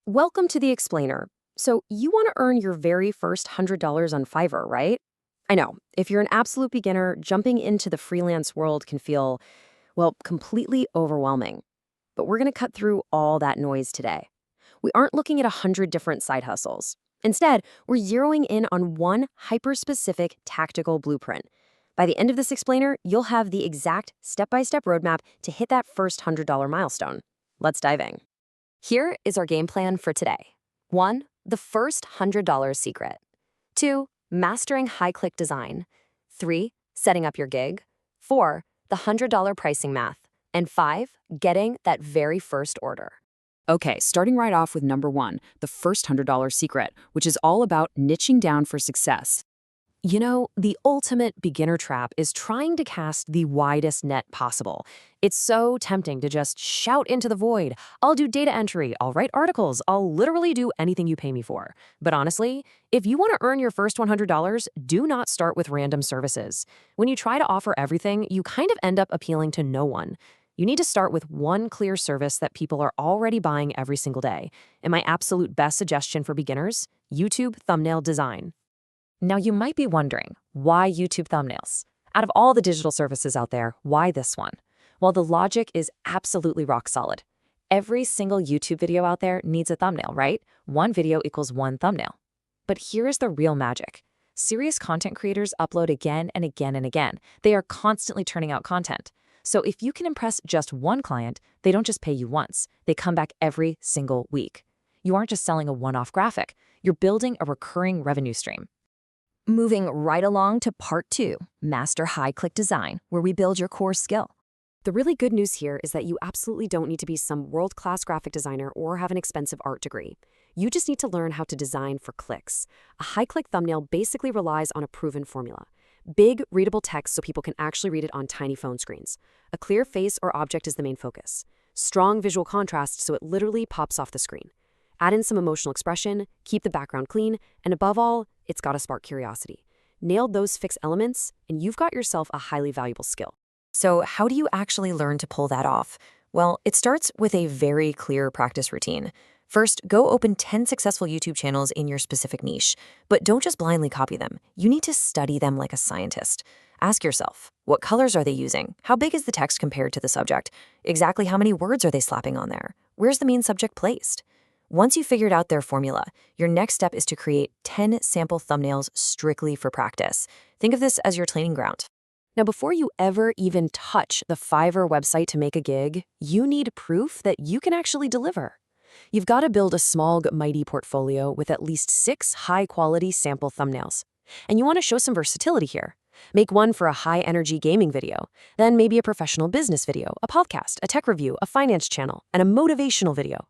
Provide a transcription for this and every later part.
Welcome to the Explainer. So, you want to earn your very first $100 on Fiverr, right? I know, if you're an absolute beginner, jumping into the freelance world can feel, well, completely overwhelming. But we're going to cut through all that noise today. We aren't looking at 100 different side hustles. Instead, we're zeroing in on one hyper-specific tactical blueprint. By the end of this Explainer, you'll have the exact step-by-step roadmap to hit that first $100 milestone. Let's dive in. Here is our game plan for today. 1. The first $100 secret. 2. Mastering high-click design. 3. Setting up your gig. 4. The $100 pricing math. And 5. Getting that very first order. Okay, starting right off with number 1, the first $100 secret, which is all about niching down for success. You know, the ultimate beginner trap is trying to cast the widest net possible. It's so tempting to just shout into the void. I'll do data entry, I'll write articles, I'll literally do anything you pay me for. But honestly, if you want to earn your first $100, do not start with random services. When you try to offer everything, you kind of end up appealing to no one. You need to start with one clear service that people are already buying every single day. And my absolute best suggestion for beginners, YouTube thumbnail design. Now, you might be wondering, why YouTube thumbnails? Out of all the digital services out there, why this one? Well, the logic is absolutely rock solid. Every single YouTube video out there needs a thumbnail, right? One video equals one thumbnail. But here is the real magic. Serious content creators upload again and again and again. They are constantly turning out content. So if you can impress just one client, they don't just pay you once. They come back every single week. You aren't just selling a one-off graphic. You're building a recurring revenue stream. Moving right along to part 2, Master High-Click Design, where we build your core skill. The really good news here is that you absolutely don't need to be some world-class graphic designer or have an expensive art degree. You just need to learn how to design for clicks. A high-click thumbnail basically relies on a proven formula. Big, readable text so people can actually read it on tiny phone screens. A clear face or object is the main focus. Strong visual contrast so it literally pops off the screen. Add in some emotional expression, keep the background clean, and above all, it's got to spark curiosity. Nail those fixed elements, and you've got yourself a highly valuable skill. So how do you actually learn to pull that off? Well, it starts with a very clear practice routine. First, go open 10 successful YouTube channels in your specific niche, but don't just blindly copy them. You need to study them like a scientist. Ask yourself, what colors are they using? How big is the text compared to the subject? Exactly how many words are they slapping on there? Where's the main subject placed? Once you've figured out their formula, your next step is to create 10 sample thumbnails strictly for practice. Think of this as your training ground. Now, before you ever even touch the Fiverr website to make a gig, you need proof that you can actually deliver. You've got to build a small, mighty portfolio with at least 6 high-quality sample thumbnails. And you want to show some versatility here. Make one for a high-energy gaming video, then maybe a professional business video, a podcast, a tech review, a finance channel, and a motivational video.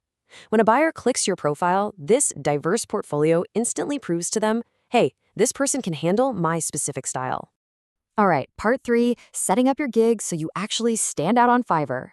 When a buyer clicks your profile, this diverse portfolio instantly proves to them, hey, this person can handle my specific style. All right, part 3, setting up your gig so you actually stand out on Fiverr.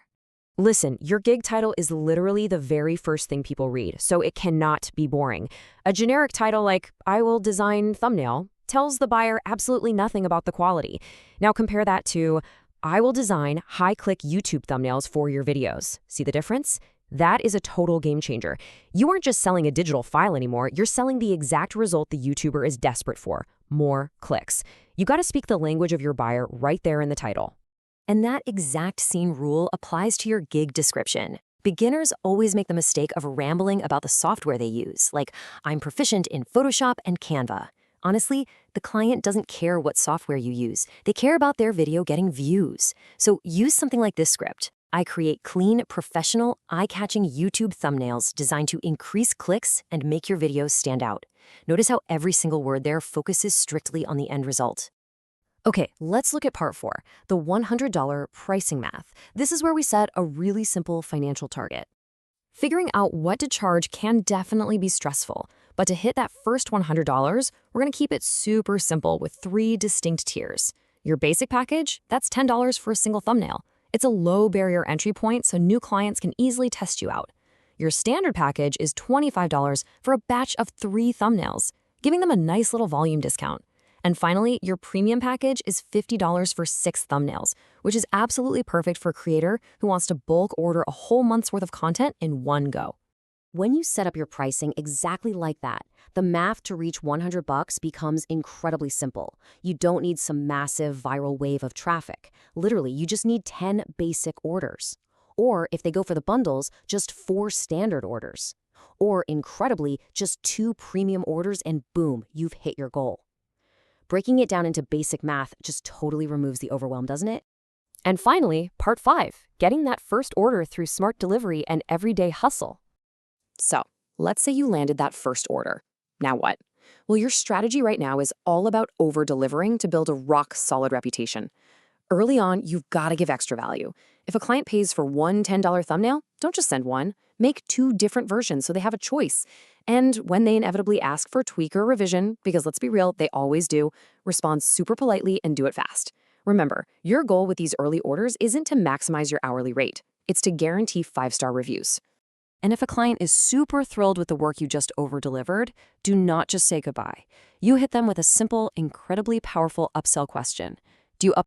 Listen, your gig title is literally the very first thing people read, so it cannot be boring. A generic title like, I will design thumbnail, tells the buyer absolutely nothing about the quality. Now compare that to, I will design high-click YouTube thumbnails for your videos. See the difference? That is a total game changer. You aren't just selling a digital file anymore, you're selling the exact result the YouTuber is desperate for, more clicks. You got to speak the language of your buyer right there in the title. And that exact same rule applies to your gig description. Beginners always make the mistake of rambling about the software they use, like, I'm proficient in Photoshop and Canva. Honestly, the client doesn't care what software you use. They care about their video getting views. So use something like this script. I create clean, professional, eye-catching YouTube thumbnails designed to increase clicks and make your videos stand out. Notice how every single word there focuses strictly on the end result. Okay, let's look at part 4, the $100 pricing math. This is where we set a really simple financial target. Figuring out what to charge can definitely be stressful, but to hit that first $100, we're going to keep it super simple with 3 distinct tiers. Your basic package, that's $10 for a single thumbnail. It's a low barrier entry point so new clients can easily test you out. Your standard package is $25 for a batch of 3 thumbnails, giving them a nice little volume discount. And finally, your premium package is $50 for 6 thumbnails, which is absolutely perfect for a creator who wants to bulk order a whole month's worth of content in one go. When you set up your pricing exactly like that, the math to reach $100 becomes incredibly simple. You don't need some massive viral wave of traffic. Literally, you just need 10 basic orders. Or if they go for the bundles, just 4 standard orders. Or incredibly, just 2 premium orders and boom, you've hit your goal. Breaking it down into basic math just totally removes the overwhelm, doesn't it? And finally, part 5, getting that first order through smart delivery and everyday hustle. So, let's say you landed that first order. Now what? Well, your strategy right now is all about over-delivering to build a rock-solid reputation. Early on, you've got to give extra value. If a client pays for one $10 thumbnail, don't just send one. Make 2 different versions so they have a choice. And when they inevitably ask for a tweak or revision, because let's be real, they always do, respond super politely and do it fast. Remember, your goal with these early orders isn't to maximize your hourly rate. It's to guarantee 5-star reviews. And if a client is super thrilled with the work you just over-delivered, do not just say goodbye. You hit them with a simple, incredibly powerful upsell question. Do you